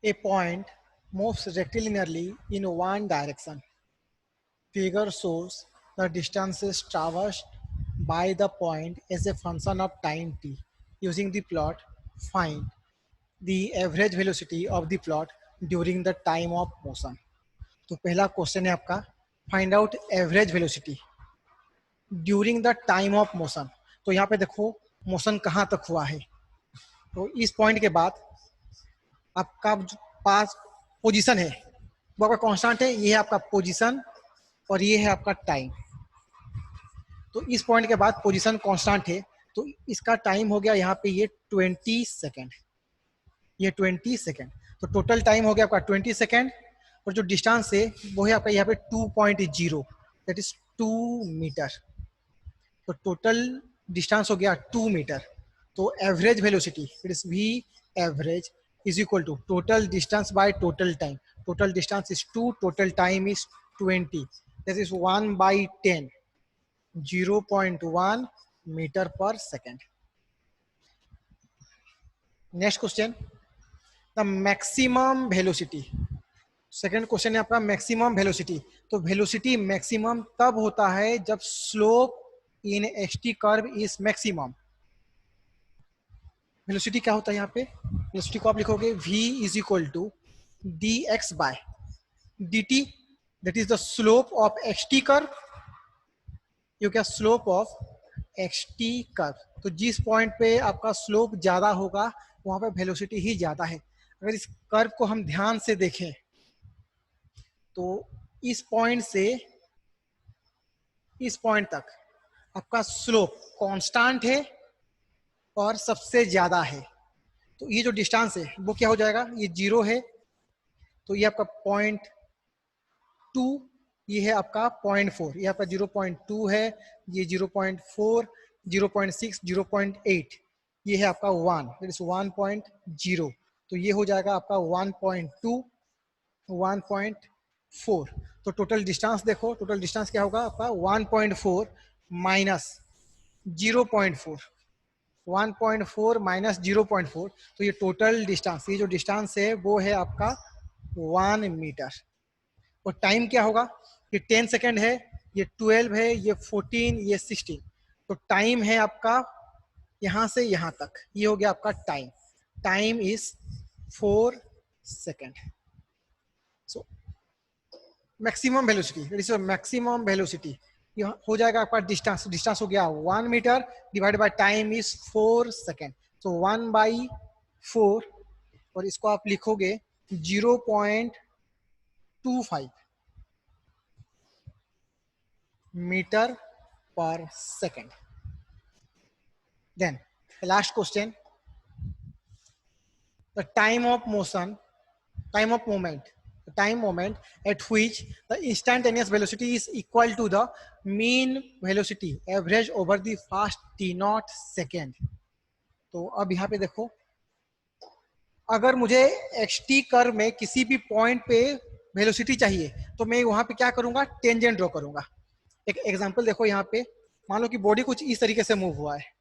A point moves rectilinearly in one direction. Figure shows the distances traversed by the point as a function of time t. Using the plot, find the average velocity of the plot during the time of motion. तो पहला question है आपका, find out average velocity during the time of motion. तो यहाँ पे देखो motion कहाँ तक हुआ है. तो इस पॉइंट के बाद आपका जो पास पोजीशन है वो आपका कांस्टेंट है. ये है आपका पोजीशन और ये है आपका टाइम. तो इस पॉइंट के बाद पोजीशन कांस्टेंट है तो इसका टाइम हो गया यहाँ पे ये 20 सेकेंड. ये 20 सेकेंड. तो टोटल टाइम हो गया आपका 20 सेकेंड. और जो डिस्टेंस है वो है आपका यहाँ पे 2.0, दैट इज 2 मीटर. तो टोटल डिस्टेंस हो गया 2 मीटर. तो average velocity it is v average is equal to total distance by total time. Total distance is 2, total time is 20, that is 1/10, 0.1 metre per second. Next question, the maximum velocity. Second question है आपका maximum velocity. तो velocity maximum तब होता है जब slope in x t curve is maximum. Velocity क्या होता है यहाँ पे, वेलोसिटी को आप लिखोगे v is equal to dx by dt, that is the slope of x t curve. ये क्या स्लोप ऑफ एक्सटी कर्व. तो जिस पॉइंट पे आपका स्लोप ज्यादा होगा वहां पे वेलोसिटी ही ज्यादा है. अगर इस कर्व को हम ध्यान से देखें तो इस पॉइंट से इस पॉइंट तक आपका स्लोप कांस्टेंट है और सबसे ज्यादा है. तो ये जो डिस्टेंस है वो क्या हो जाएगा, ये 0 है. तो ये आपका 0.2, ये है आपका 0.4, ये आपका 0.2 है, ये 0.4, 0.6, 0.8, ये है आपका 1, दैट इज 1.0. तो ये हो जाएगा आपका 1.2, 1.4. तो टोटल डिस्टेंस देखो, टोटल डिस्टेंस क्या होगा आपका 1.4 माइनस 0.4, 1.4 माइनस 0.4. तो ये टोटल डिस्टेंस, ये जो डिस्टेंस है वो है आपका 1 मीटर. और टाइम क्या होगा, ये 10 सेकेंड है, ये 12 है, ये 14, ये 16. तो टाइम है आपका यहां से यहां तक, ये हो गया आपका time. Time is 4 second. So maximum velocity, that is maximum velocity. ये हो जाएगा आपका डिस्टेंस, डिस्टेंस हो गया 1 metre divide by time is 4 second. तो 1/4 और इसको आप लिखोगे 0.25 metre per second. Then last question, the time of motion, time of moment, the time moment at which the instantaneous velocity is equal to the mean velocity average over the first t0 second. तो अब यहाँ पे देखो, अगर मुझे xt curve में किसी भी पॉइंट पे वेलोसिटी चाहिए तो मैं वहां पे क्या करूंगा, टेंजेंट ड्रॉ करूंगा. एक एग्जांपल देखो, यहाँ पे मान लो कि बॉडी कुछ इस तरीके से मूव हुआ है.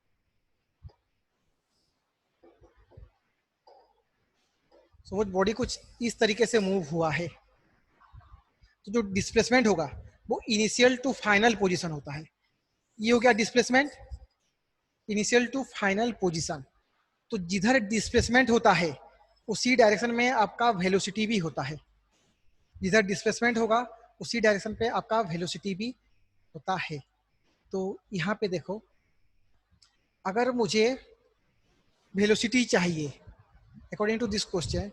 तो वो बॉडी कुछ इस तरीके से मूव हुआ है. तो जो डिस्प्लेसमेंट होगा वो इनिशियल टू फाइनल पोजीशन होता है. ये हो गया displacement, initial to final position. तो जिधर डिस्प्लेसमेंट होता है उसी डायरेक्शन में आपका वेलोसिटी भी होता है. जिधर डिस्प्लेसमेंट होगा उसी डायरेक्शन पे आपका वेलोसिटी भी होता है. तो यहाँ पे देखो, अगर मुझे वेलोसिटी चाहिए अकॉर्डिंग टू दिस क्वेश्चन,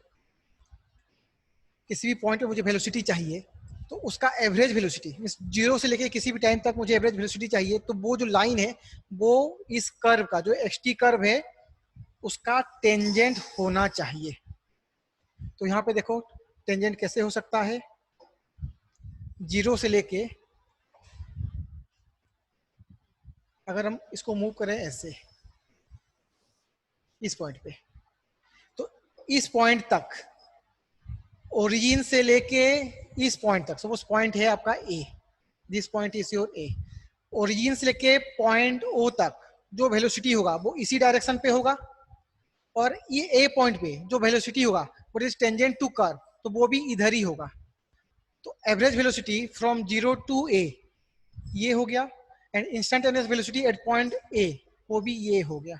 किसी भी पॉइंट पे मुझे वेलोसिटी चाहिए तो उसका एवरेज वेलोसिटी मींस 0 से लेके किसी भी टाइम तक मुझे एवरेज वेलोसिटी चाहिए. तो वो जो लाइन है वो इस कर्व का, जो एक्सटी कर्व है उसका टेंजेंट होना चाहिए. तो यहाँ पे देखो टेंजेंट कैसे हो सकता है, 0 से लेके अगर हम इसको मूव करें ऐसे इस पॉइंट पे, तो इस पॉइंट तक, ओरिजिन से लेके इस पॉइंट तक, सपोज पॉइंट है आपका A, this point is your A, origin से लेके पॉइंट ओ तक जो वेलोसिटी होगा वो इसी डायरेक्शन पे होगा और ये ए पॉइंट पे जो वेलोसिटी होगा वो इज टेंजेंट टू कर्व, तो वो भी इधर ही होगा। तो एवरेज वेलोसिटी फ्रॉम 0 टू ए ये हो गया, and instantaneous velocity at point A वो भी ये हो गया,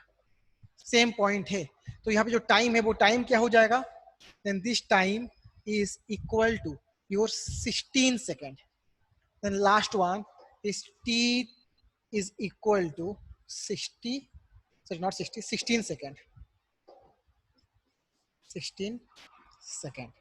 सेम पॉइंट है। तो यहाँ पे जो टाइम है वो टाइम क्या हो जाएगा, then this time is equal to your 16 second. Then last one is T is equal to 60, sorry not 60, 16 second, 16 second.